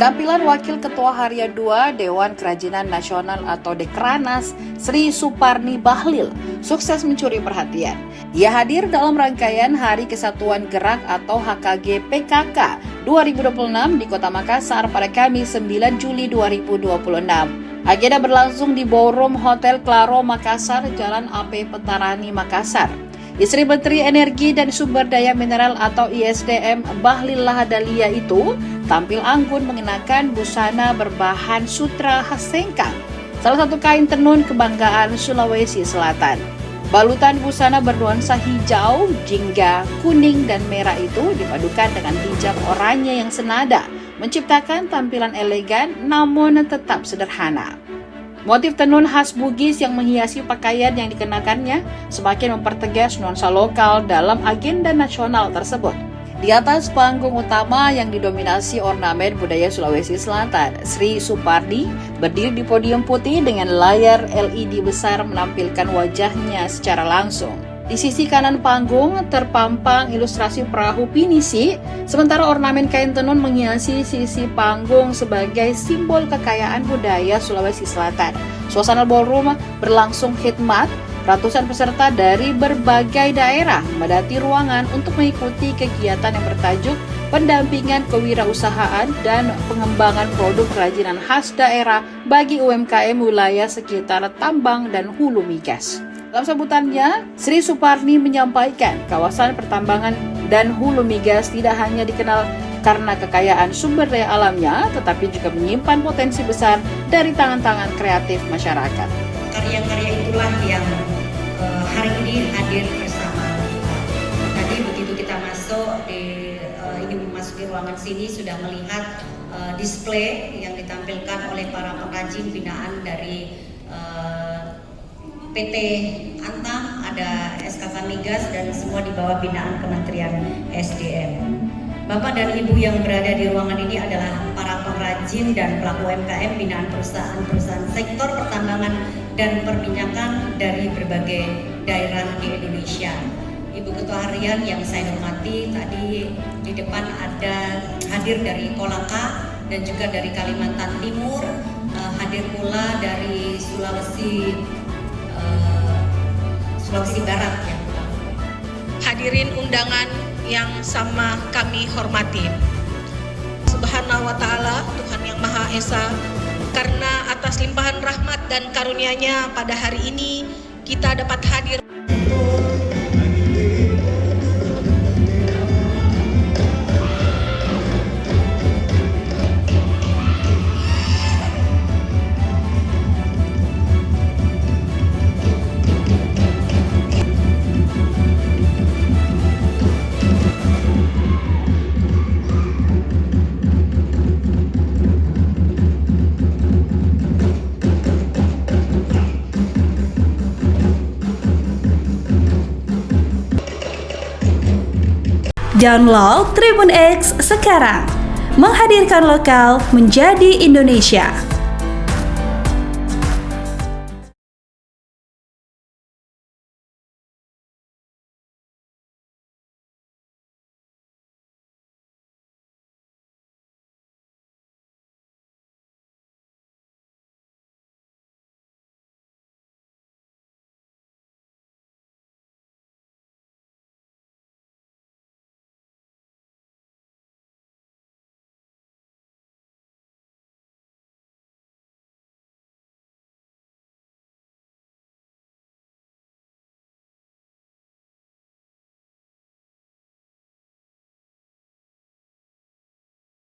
Penampilan Wakil Ketua Harian 2 Dewan Kerajinan Nasional atau Dekranas, Sri Suparni Bahlil, sukses mencuri perhatian. Ia hadir dalam rangkaian Hari Kesatuan Gerak atau HKG PKK 2026 di Kota Makassar pada Kamis 9 Juli 2026. Agenda berlangsung di Ballroom Hotel Claro Makassar, Jalan AP Petarani, Makassar. Istri Menteri Energi dan Sumber Daya Mineral atau ISDM Bahlil Lahadalia itu tampil anggun mengenakan busana berbahan sutra khas Sengkang, salah satu kain tenun kebanggaan Sulawesi Selatan. Balutan busana bernuansa hijau, jingga, kuning, dan merah itu dipadukan dengan hijab oranye yang senada, menciptakan tampilan elegan namun tetap sederhana. Motif tenun khas Bugis yang menghiasi pakaian yang dikenakannya semakin mempertegas nuansa lokal dalam agenda nasional tersebut. Di atas panggung utama yang didominasi ornamen budaya Sulawesi Selatan, Sri Suparni berdiri di podium putih dengan layar LED besar menampilkan wajahnya secara langsung. Di sisi kanan panggung terpampang ilustrasi perahu pinisi, sementara ornamen kain tenun menghiasi sisi panggung sebagai simbol kekayaan budaya Sulawesi Selatan. Suasana ballroom berlangsung khidmat, ratusan peserta dari berbagai daerah memadati ruangan untuk mengikuti kegiatan yang bertajuk pendampingan kewirausahaan dan pengembangan produk kerajinan khas daerah bagi UMKM wilayah sekitar tambang dan hulu migas. Dalam sambutannya, Sri Suparni menyampaikan kawasan pertambangan dan hulu migas tidak hanya dikenal karena kekayaan sumber daya alamnya, tetapi juga menyimpan potensi besar dari tangan-tangan kreatif masyarakat. Karya-karya itulah yang hari ini hadir bersama kita. Tadi begitu kita masuk ini memasuki ruangan sini sudah melihat display yang ditampilkan oleh para pengrajin binaan dari PT Antam, ada SKK Migas, dan semua di bawah binaan Kementerian SDM. Bapak dan Ibu yang berada di ruangan ini adalah para pengrajin dan pelaku UMKM binaan perusahaan-perusahaan sektor pertambangan dan perminyakan dari berbagai daerah di Indonesia. Ibu Ketua Harian yang saya hormati, tadi di depan ada hadir dari Kolaka dan juga dari Kalimantan Timur, hadir pula dari Sulawesi Barat ya. Hadirin undangan yang sama kami hormati. Subhanahu wa ta'ala, Tuhan yang Maha Esa, karena atas limpahan rahmat dan karunia-Nya pada hari ini kita dapat hadir. Download Tribun X sekarang, menghadirkan lokal menjadi Indonesia.